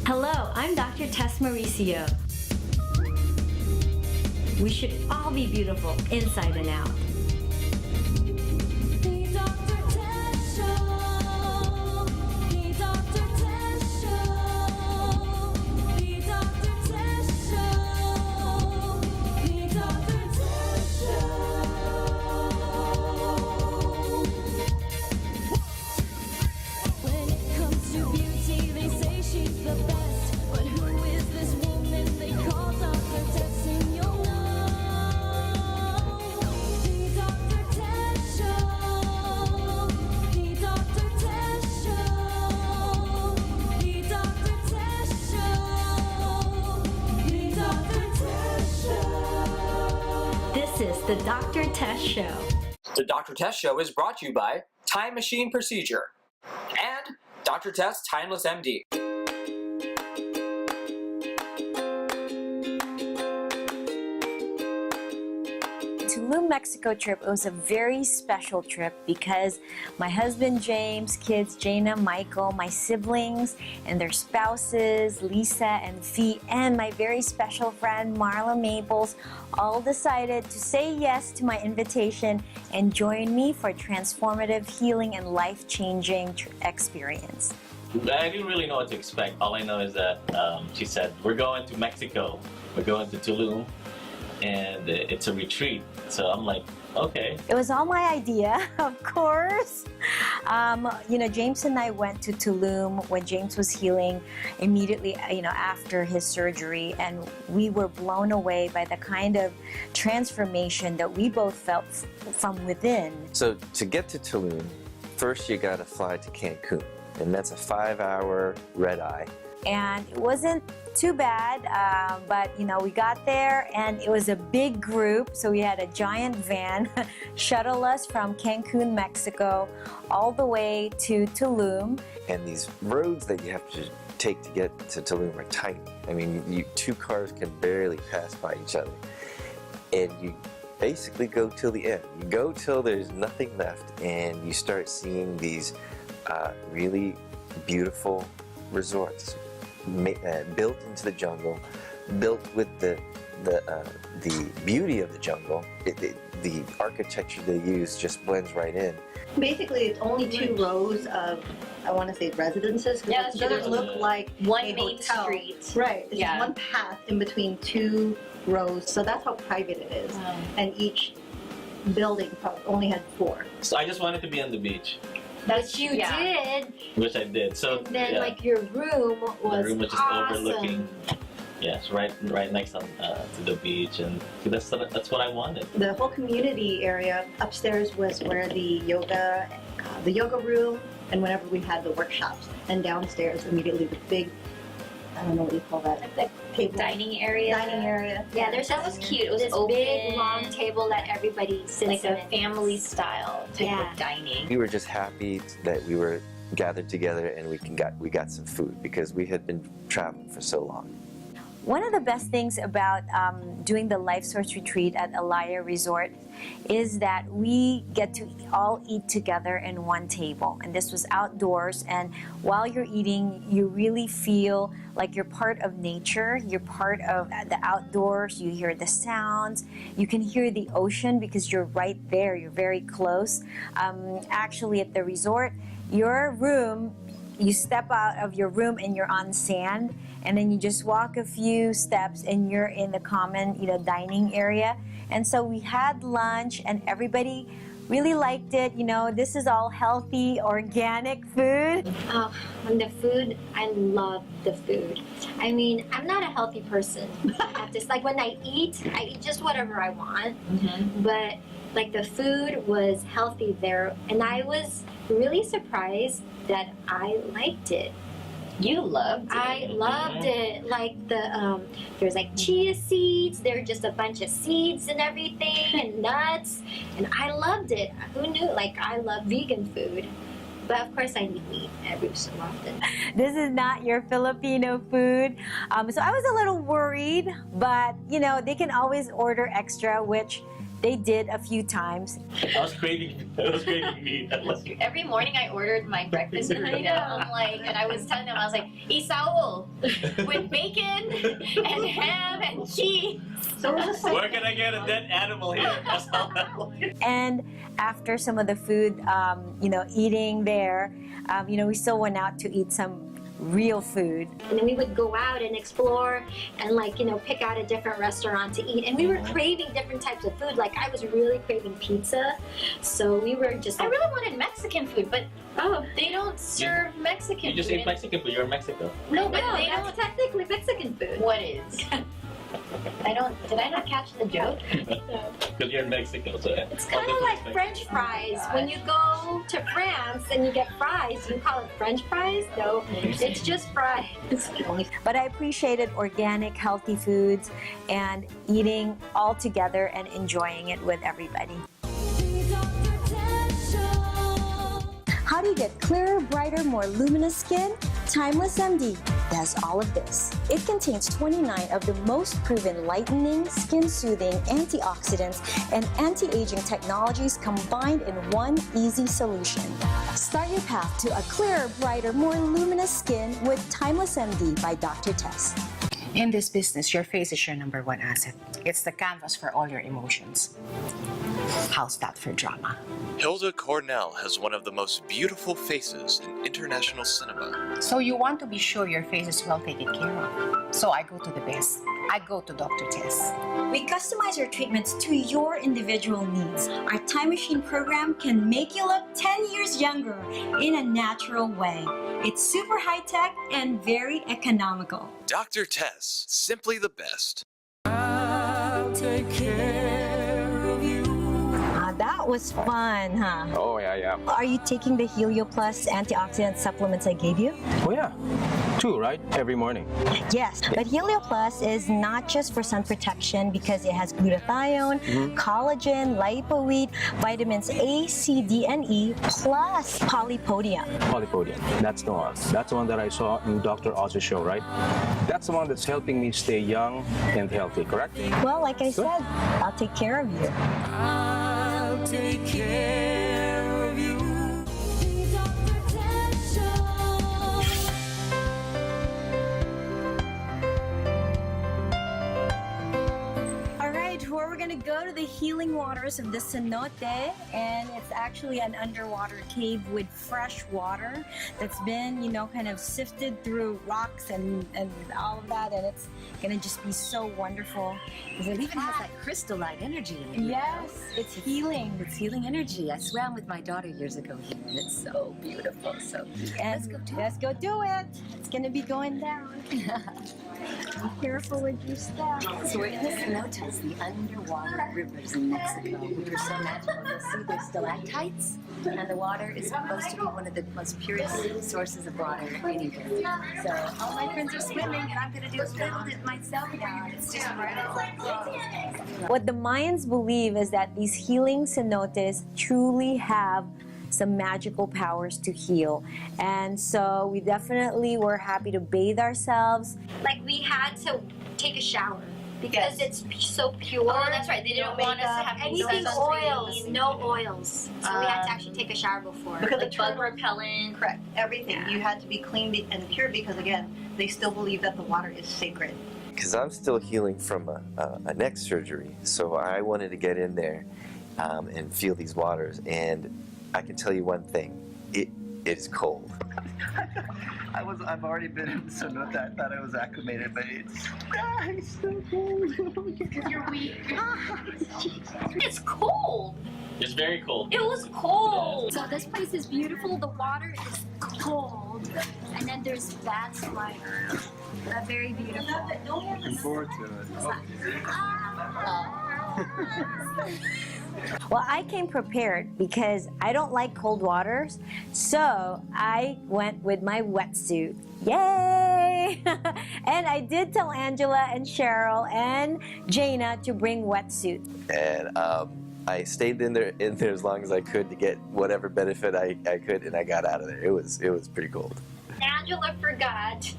Hello, I'm Dr. Tess Mauricio. We should all be beautiful inside and out. The Dr. Tess Show. The Dr. Tess Show. The Dr. Tess Show. The Dr. Tess Show. When it comes to beauty, they say she's the best. But who is this woman they call Dr. Tess? And you'll know. The Dr. Tess Show. The Dr. Tess Show. The Dr. Tess Show. The Dr. Tess Show. This is the Dr. Tess Show. The Dr. Tess Show is brought to you by Time Machine Procedure and Dr. Tess Timeless MD. Tulum, Mexico trip, it was a very special trip because my husband James, kids Jaina, Michael, my siblings and their spouses, Lisa and Fee, and my very special friend Marla Maples all decided to say yes to my invitation and join me for a transformative, healing, and life-changing experience. I didn't really know what to expect. All I know is that she said, we're going to Mexico, we're going to Tulum, and it's a retreat. So I'm like, okay. It was all my idea, of course. James and I went to Tulum when James was healing immediately, after his surgery, and we were blown away by the kind of transformation that we both felt from within. So to get to Tulum, first you gotta fly to Cancun, and that's a 5-hour red eye. And it wasn't too bad, but we got there and it was a big group, so we had a giant van shuttle us from Cancun, Mexico, all the way to Tulum. And these roads that you have to take to get to Tulum are tiny. I mean, two cars can barely pass by each other. And you basically go till the end. You go till there's nothing left, and you start seeing these really beautiful resorts built into the jungle, built with the beauty of the jungle. The architecture they use just blends right in. Basically, it's only 2 rows of, I want to say, residences. Yeah, it doesn't look like one a main hotel. street. Right. It's Yeah. one path in between 2 rows. So that's how private it is. Wow. And each building only had 4. So I just wanted to be on the beach, Which you did, which I did. So and then yeah, your room was the room was just awesome. overlooking. Yes, right next on to the beach, and that's what I wanted. The whole community area upstairs was where the yoga room, and whenever we had the workshops. And downstairs, immediately the big, I don't know what you call that, The table. dining area. Dining area. Yeah, that was cute. It was this open, big long table that everybody sits like in. a family style type Yeah. of dining. We were just happy that we were gathered together and we got some food because we had been traveling for so long. One of the best things about doing the Life Source Retreat at Alaya Resort is that we get to all eat together in one table. And this was outdoors, and while you're eating, you really feel like you're part of nature, you're part of the outdoors, you hear the sounds, you can hear the ocean because you're right there, you're very close. Actually, at the resort, your room, you step out of your room and you're on sand, and then you just walk a few steps and you're in the common dining area. And so we had lunch and everybody really liked it. This is all healthy, organic food. And the food, I love the food. I mean, I'm not a healthy person. I have to, like when I eat just whatever I want. But like the food was healthy there, and I was really surprised that I liked it. You loved it. I loved it. Like there's like chia seeds. There were just a bunch of seeds and everything, and nuts, and I loved it. Who knew? Like I love vegan food, but of course I eat meat every so often. This is not your Filipino food. So I was a little worried, but they can always order extra, which they did a few times. I was craving meat. I was like, Every morning I ordered my breakfast burrito. I'm like, and I was telling them, I was like, Isaul with bacon and ham and cheese. So it was just like, where can I get a dead animal here? That's all I wanted. And after some of the food, eating there, we still went out to eat some real food. And then we would go out and explore and pick out a different restaurant to eat. And we were craving different types of food. Like I was really craving pizza. So we were just I really wanted Mexican food, but they don't serve Mexican You just food. ate Mexican food. You're in Mexico. No, but no, they that's don't. technically Mexican food. What is? Did I not catch the joke? Because you're in Mexico, so It's kind of like French fries. When you go to France and you get fries, you call it French fries? No, it's just fries. But I appreciated organic, healthy foods and eating all together and enjoying it with everybody. The Dr. Tess Show. How do you get clearer, brighter, more luminous skin? Timeless MD does all of this. It contains 29 of the most proven lightening, skin-soothing, antioxidants, and anti-aging technologies combined in one easy solution. Start your path to a clearer, brighter, more luminous skin with Timeless MD by Dr. Tess. In this business, your face is your number one asset. It's the canvas for all your emotions. How's that for drama? Hilda Cornell has one of the most beautiful faces in international cinema. So you want to be sure your face is well taken care of. So I go to the best. I go to Dr. Tess. We customize our treatments to your individual needs. Our Time Machine program can make you look 10 years younger in a natural way. It's super high-tech and very economical. Dr. Tess, simply the best. That was fun, huh? Oh, yeah. Are you taking the Helio Plus antioxidant supplements I gave you? Oh, yeah. 2, right? Every morning. Yes, but Helio Plus is not just for sun protection because it has glutathione, collagen, lipoic, vitamins A, C, D, and E, plus polypodium. Polypodium. That's the one. That's the one that I saw in Dr. Oz's show, right? That's the one that's helping me stay young and healthy, correct? Well, like I said, I'll take care of you. I'll take care of you. The Dr. Tess Show. All right, where we're gonna go to the healing waters of the cenote, and it's actually an underwater cave with fresh water that's been, kind of sifted through rocks and all of that, and it's gonna just be so wonderful. Because it even has that crystalline energy in it. Yes, it's healing. It's healing energy. I swam with my daughter years ago here, and it's so beautiful. So And let's go do it. It's gonna be going down. Be careful with your steps. So we're in the cenotes, the underwater rivers in Mexico, which are so magical. You'll see there's stalactites, and the water is supposed to be one of the most purest sources of water anywhere. So all my friends are swimming, and I'm going to do a little bit myself now. It's just right. What the Mayans believe is that these healing cenotes truly have some magical powers to heal. And so we definitely were happy to bathe ourselves. Like we had to take a shower because it's so pure. Oh, that's right. They didn't want us to have anything sunscreen. oils, no oils. So we had to actually take a shower before. Because Like bug repellent. correct, everything. You had to be clean and pure because, again, they still believe that the water is sacred. Because I'm still healing from a neck surgery, so I wanted to get in there and feel these waters. And I can tell you one thing: it is cold. I've already been in cenote. I thought I was acclimated, but it's so cold. Because you're weak. It's cold. It's very cold. It was cold. So this place is beautiful. The water is cold, and then there's bats flying around. Very beautiful. Looking forward to it. Well, I came prepared because I don't like cold waters, so I went with my wetsuit. Yay! And I did tell Angela and Cheryl and Jaina to bring wetsuit. And I stayed in there as long as I could to get whatever benefit I could, and I got out of there. It was pretty cold. Angela forgot.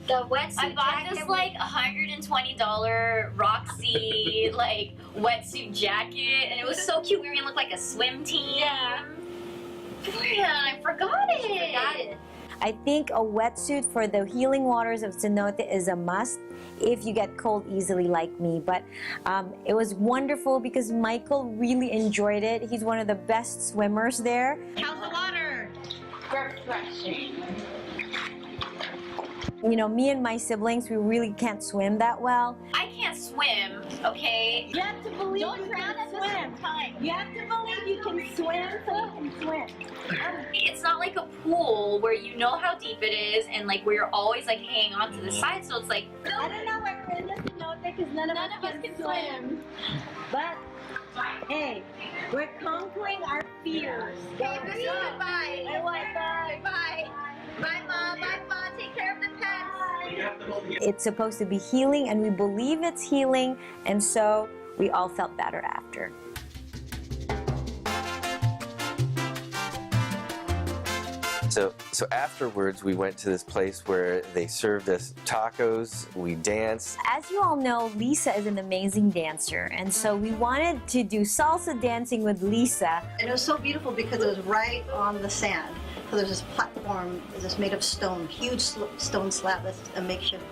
The wetsuit. I bought this like $120 Roxy like wetsuit jacket, and it was so cute. We were gonna look like a swim team. Yeah. I forgot it. I think a wetsuit for the healing waters of cenote is a must if you get cold easily like me. But it was wonderful because Michael really enjoyed it. He's one of the best swimmers there. How's the water? Refreshing. You know, me and my siblings, we really can't swim that well. I can't swim, okay? You have to believe you can swim. You have to believe you can swim so you can swim. It's not like a pool where you know how deep it is and like where you're always like hanging on to the side, so it's like... I don't know why we're in this cenote because none of us can swim. But, hey, we're conquering our fears. Okay, goodbye. Bye. Bye. Bye, Mom. Bye, Mom. Take care of the pets. It's supposed to be healing, and we believe it's healing, and so we all felt better after. So afterwards, we went to this place where they served us tacos, we danced. As you all know, Lisa is an amazing dancer, and so we wanted to do salsa dancing with Lisa. And it was so beautiful because it was right on the sand. So there's this platform, just made of stone, huge stone slab that's a makeshift,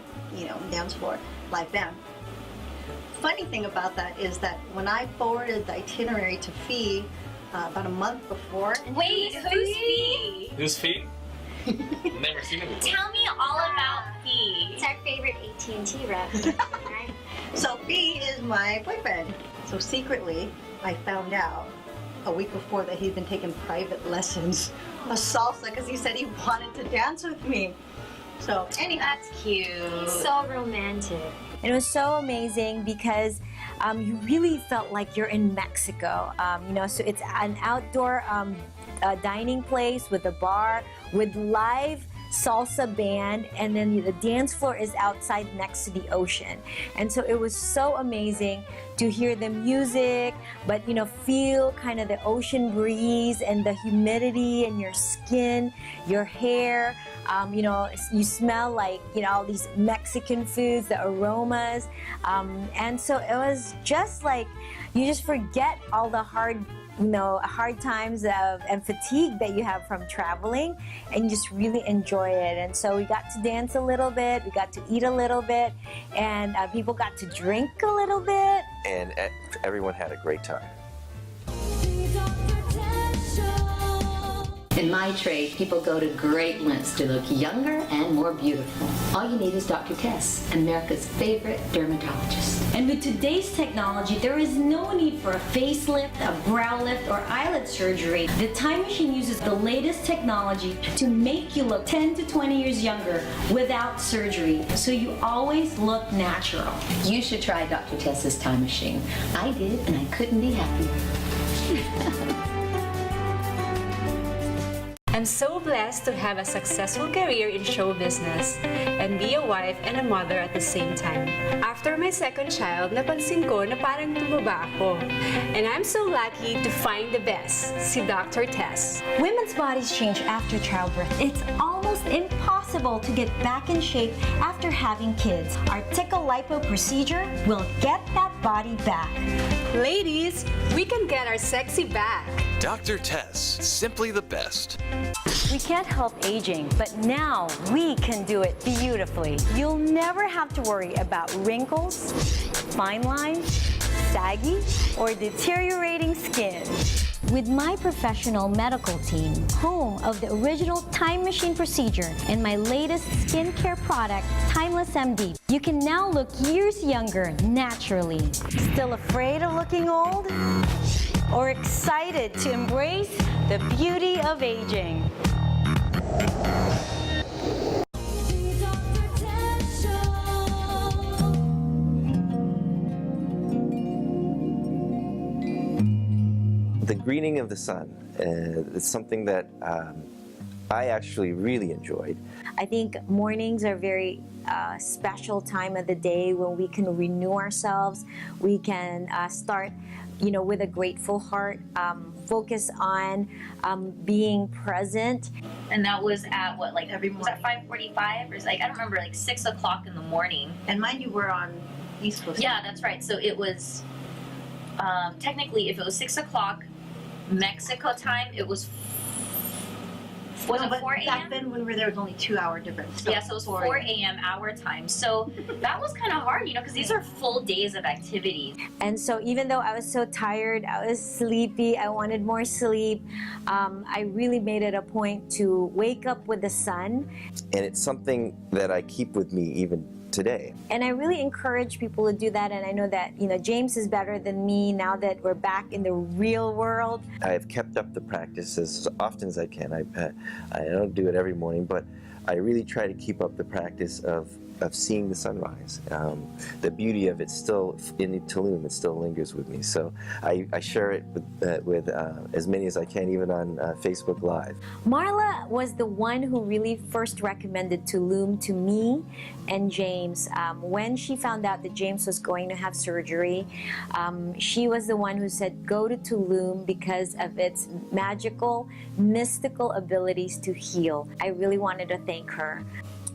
dance floor, live band. Funny thing about that is that when I forwarded the itinerary to Fee about a month before. Wait, who's Fee? Who's Fee? Never seen it before. Tell me all about Fee. It's our favorite AT&T rep. So Fee is my boyfriend. So secretly, I found out a week before that he'd been taking private lessons of salsa because he said he wanted to dance with me. So anyhow, that's cute. He's so romantic. It was so amazing because you really felt like you're in Mexico. So it's an outdoor dining place with a bar, with live salsa band, and then the dance floor is outside next to the ocean. And so it was so amazing to hear the music, but feel kind of the ocean breeze and the humidity in your skin, your hair. You smell like all these Mexican foods, the aromas, and so it was just like you just forget all the hard times and fatigue that you have from traveling, and you just really enjoy it. And so we got to dance a little bit, we got to eat a little bit, and people got to drink a little bit. And everyone had a great time. In my trade, people go to great lengths to look younger and more beautiful. All you need is Dr. Tess, America's favorite dermatologist. And with today's technology, there is no need for a facelift, a brow lift, or eyelid surgery. The Time Machine uses the latest technology to make you look 10 to 20 years younger without surgery, so you always look natural. You should try Dr. Tess's Time Machine. I did, and I couldn't be happier. I'm so blessed to have a successful career in show business and be a wife and a mother at the same time. After my second child, napansin ko na parang tumaba ako. And I'm so lucky to find the best, si Dr. Tess. Women's bodies change after childbirth. It's almost impossible to get back in shape after having kids. Our Tickle Lipo procedure will get that body back. Ladies, we can get our sexy back. Dr. Tess, simply the best. We can't help aging, but now we can do it beautifully. You'll never have to worry about wrinkles, fine lines, saggy, or deteriorating skin. With my professional medical team, home of the original Time Machine procedure, and my latest skincare product, Timeless MD, you can now look years younger naturally. Still afraid of looking old? Or excited to embrace the beauty of aging? The greening of the sun is something that I actually really enjoyed. I think mornings are very special time of the day when we can renew ourselves. We can start with a grateful heart, focus on being present. And that was at what, like every morning? Was that 5:45 or I don't remember, like 6 o'clock in the morning. And mind you, we're on East Coast. Yeah, that's right. So it was technically, if it was 6 o'clock Mexico time, it was. Was No, it but 4 a.m.? back then when we were there, it was only 2-hour difference. Yeah, so it was 4 a.m. our time. So that was kind of hard, because these are full days of activity. And so even though I was so tired, I was sleepy, I wanted more sleep, I really made it a point to wake up with the sun. And it's something that I keep with me even today. And I really encourage people to do that. And I know that, James is better than me now that we're back in the real world. I've kept up the practice as often as I can. I don't do it every morning, but I really try to keep up the practice of seeing the sunrise. The beauty of it still, in Tulum, it still lingers with me. So I share it with as many as I can, even on Facebook Live. Marla was the one who really first recommended Tulum to me and James. When she found out that James was going to have surgery, she was the one who said, go to Tulum because of its magical, mystical abilities to heal. I really wanted to thank her.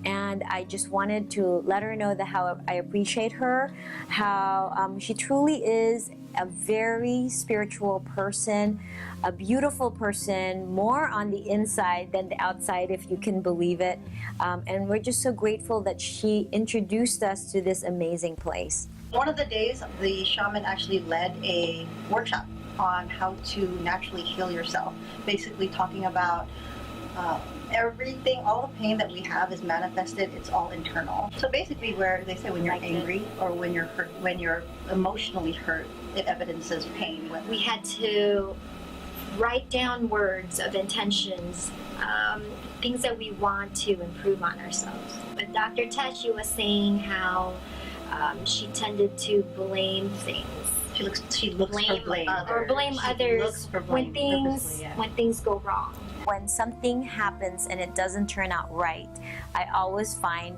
And I just wanted to let her know that how I appreciate her, how she truly is a very spiritual person, a beautiful person, more on the inside than the outside, if you can believe it. And we're just so grateful that she introduced us to this amazing place. One of the days, the shaman actually led a workshop on how to naturally heal yourself, basically talking about everything, all the pain that we have is manifested, it's all internal. So basically where they say when you're angry or when you're hurt, when you're emotionally hurt, it evidences pain. We had to write down words of intentions, things that we want to improve on ourselves. But Dr. Tess, she was saying how she tended to blame things. She looks for blame. Or blame She others looks for blame purposely, yeah. when things go wrong. When something happens and it doesn't turn out right, I always find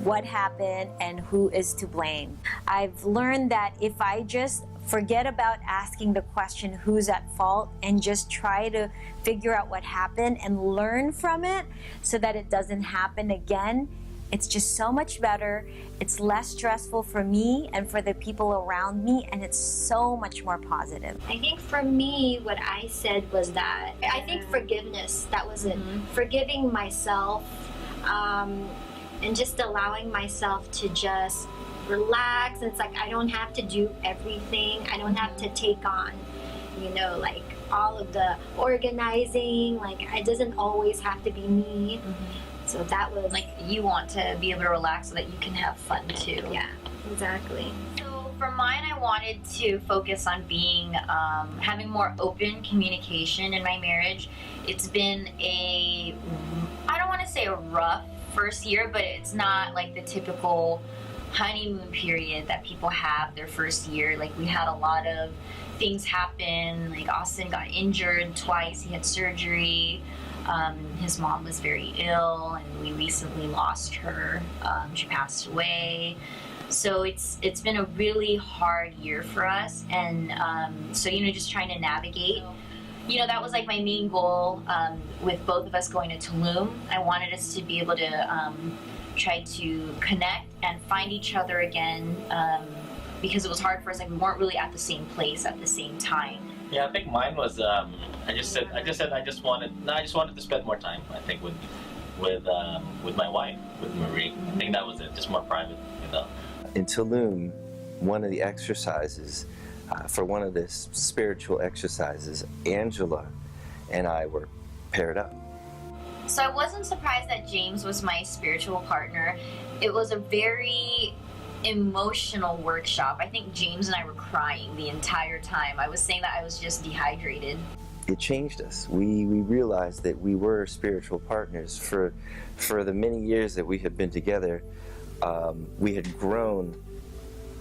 what happened and who is to blame. I've learned that if I just forget about asking the question who's at fault and just try to figure out what happened and learn from it so that it doesn't happen again, it's just so much better. It's less stressful for me and for the people around me, and it's so much more positive. I think for me, what I said was that I think forgiveness, that was it. Forgiving myself and just allowing myself to just relax. And it's like I don't have to do everything. I don't have to take on, like all of the organizing. Like it doesn't always have to be me. So that was like you want to be able to relax so that you can have fun too. Yeah, exactly. So for mine, I wanted to focus on being, having more open communication in my marriage. It's been I don't want to say a rough first year, but it's not like the typical honeymoon period that people have their first year. Like we had a lot of things happen. Like Austin got injured twice. He had surgery. His mom was very ill, and we recently lost her. She passed away. So it's been a really hard year for us, and so just trying to navigate. That was like my main goal with both of us going to Tulum. I wanted us to be able to try to connect and find each other again because it was hard for us. Like we weren't really at the same place at the same time. Yeah, I think mine was. I just wanted to spend more time. I think with my wife, with Marie. I think that was it. Just more private, In Tulum, one of the exercises, for one of the spiritual exercises, Angela and I were paired up. So I wasn't surprised that James was my spiritual partner. It was a very emotional workshop. I think James and I were crying the entire time. I was saying that I was just dehydrated. It changed us. We realized that we were spiritual partners. For the many years that we had been together, we had grown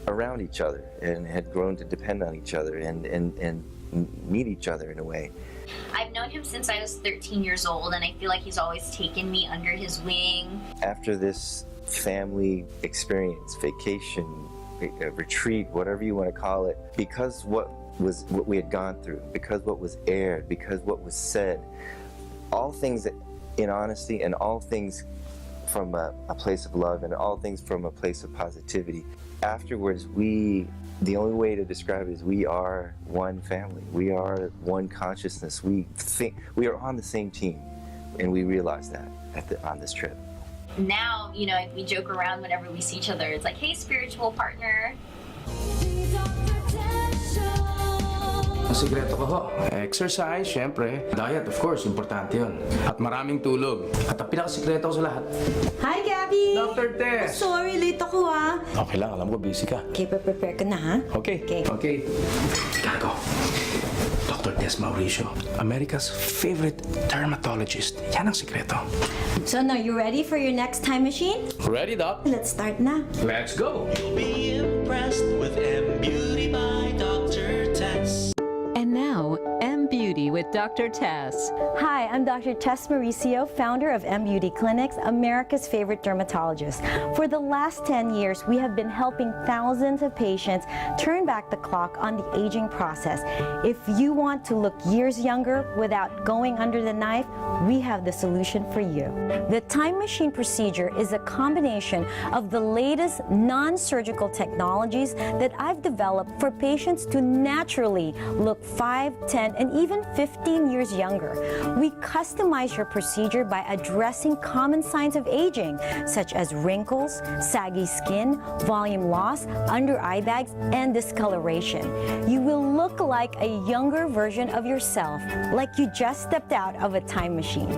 around each other and had grown to depend on each other and meet each other in a way. I've known him since I was 13 years old, and I feel like he's always taken me under his wing. After this family experience, vacation, retreat, whatever you want to call it, because what we had gone through, because what was aired, because what was said, all things that in honesty and all things from a place of love and all things from a place of positivity. afterwards, the only way to describe it is we are one family. We are one consciousness. We are on the same team, and we realize that on this trip. Now, you know, we joke around whenever we see each other. It's like, hey, spiritual partner. Ang sikreto ko ho, exercise, syempre. Diet, of course, importante yun. At maraming tulog. At ang pinakasikreto ko sa lahat. Hi, Gabby! Dr. Tess! Sorry, late ako ah. Okay lang, alam ko busy ka. Okay, prepare ka na ha? Okay. Gotta go. Dr. Tess Mauricio, America's favorite dermatologist. Yan ang sikreto. So now, you ready for your next time machine? Ready, Doc? Let's start na. Let's go! Be impressed with M Beauty by Dr. Tess. And now, M Beauty with Dr. Tess. Hi, I'm Dr. Tess Mauricio, founder of M Beauty Clinics, America's favorite dermatologist. For the last 10 years, we have been helping thousands of patients turn back the clock on the aging process. If you want to look years younger without going under the knife, we have the solution for you. The Time Machine procedure is a combination of the latest non-surgical technologies that I've developed for patients to naturally look 5, 10, and even 15 years younger. We customize your procedure by addressing common signs of aging, such as wrinkles, saggy skin, volume loss, under eye bags, and discoloration. You will look like a younger version of yourself, like you just stepped out of a time machine.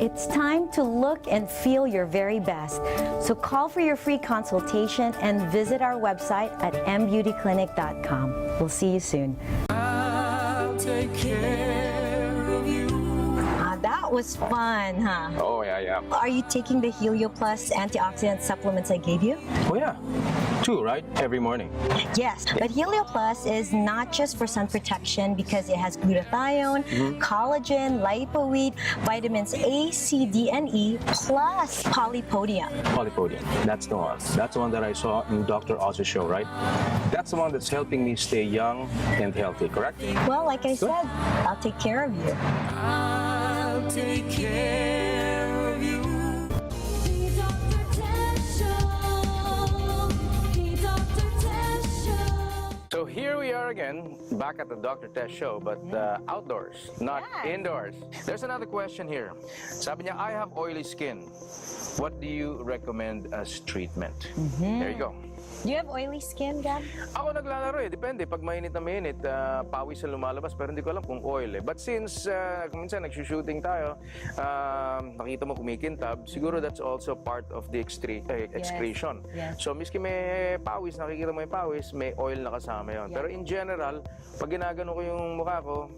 It's time to look and feel your very best. So call for your free consultation and visit our website at mbeautyclinic.com. We'll see you soon. Take care of you. That was fun, huh? Oh, yeah. Are you taking the Helio Plus antioxidant supplements I gave you? Oh, yeah. 2, right? Every morning. Yes, but Helio Plus is not just for sun protection because it has glutathione, collagen, lipoic, vitamins A, C, D, and E, plus polypodium. Polypodium. That's the one. That's the one that I saw in Dr. Oz's show, right? That's the one that's helping me stay young and healthy, correct? Well, like I said, I'll take care of you. I'll take care of you. So here we are again, back at the Dr. Tess show, but outdoors, not indoors. There's another question here. Sabi niya, I have oily skin. What do you recommend as treatment? There you go. Do you have oily skin, Gab? Ako naglalaro eh. Depende. Pag mainit na mainit, pawis na lumalabas. Pero hindi ko alam kung oil eh. But since minsan nagsushooting tayo, nakita mo kumikintab, siguro that's also part of the excretion. Yes. So miski may pawis, nakikita mo yung pawis, may oil na kasama yun. Pero in general, pag ginagano ko yung mukha ko,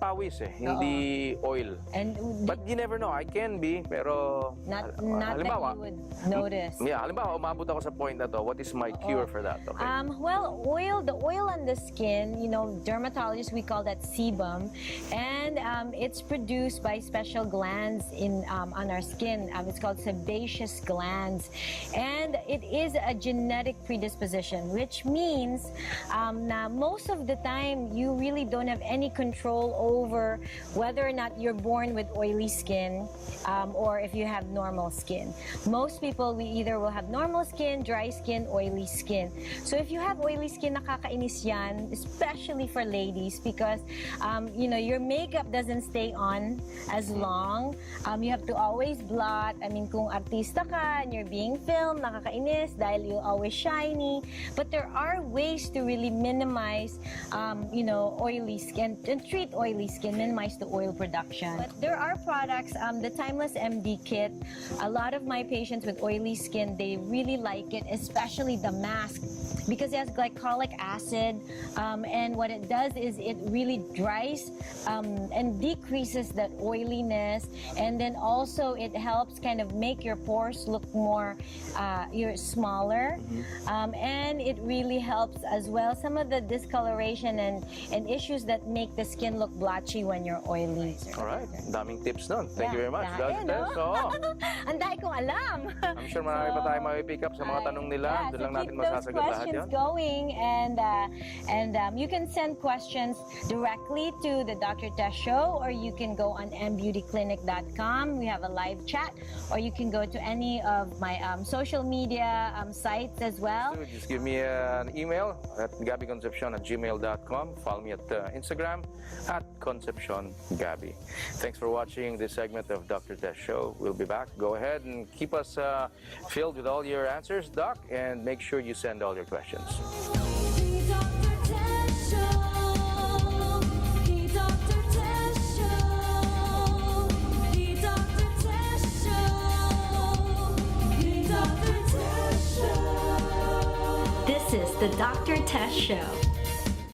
pawis eh. Hindi oil. But you never know. I can be, pero Not halimbawa, that you would notice. Yeah, halimbawa, umabot ako sa point na to. What is my cure for that? Okay. Well, the oil on the skin, you know, dermatologists, we call that sebum, and it's produced by special glands on our skin. It's called sebaceous glands, and it is a genetic predisposition, which means na most of the time you really don't have any control over whether or not you're born with oily skin or if you have normal skin. Most people, we either will have normal skin, dry skin, oily skin. So if you have oily skin, nakakainis yan, especially for ladies, because you know, your makeup doesn't stay on as long. You have to always blot. I mean, kung artista ka and you're being filmed, nakakainis dahil you're always shiny. But there are ways to really minimize, you know, oily skin and treat oily skin, minimize the oil production. But there are products, the Timeless MD Kit. A lot of my patients with oily skin, they really like it, especially the mask, because it has glycolic acid, and what it does is it really dries and decreases that oiliness, and then also it helps kind of make your pores look more smaller, and it really helps as well some of the discoloration and issues that make the skin look blotchy when you're oily. Alright, daming tips nun. Thank you very much, Dr. Tess. Ang dahil kong alam. I'm sure marami pa tayo may pick up sa mga tanong nila. Doon lang natin masasagot lahat yan. Concepcion? going, and you can send questions directly to the Dr. Tess Show, or you can go on mbeautyclinic.com. We have a live chat, or you can go to any of my social media sites as well. So just give me an email at gabiconcepcion@gmail.com. Follow me at Instagram at ConcepcionGabi. Thanks for watching this segment of Dr. Tess Show. We'll be back. Go ahead and keep us filled with all your answers, Doc, and make sure you send all your questions. The Dr. Tess Show. The Dr. Tess Show. The Dr. Tess Show. The Dr. Tess Show. This is the Dr. Tess Show.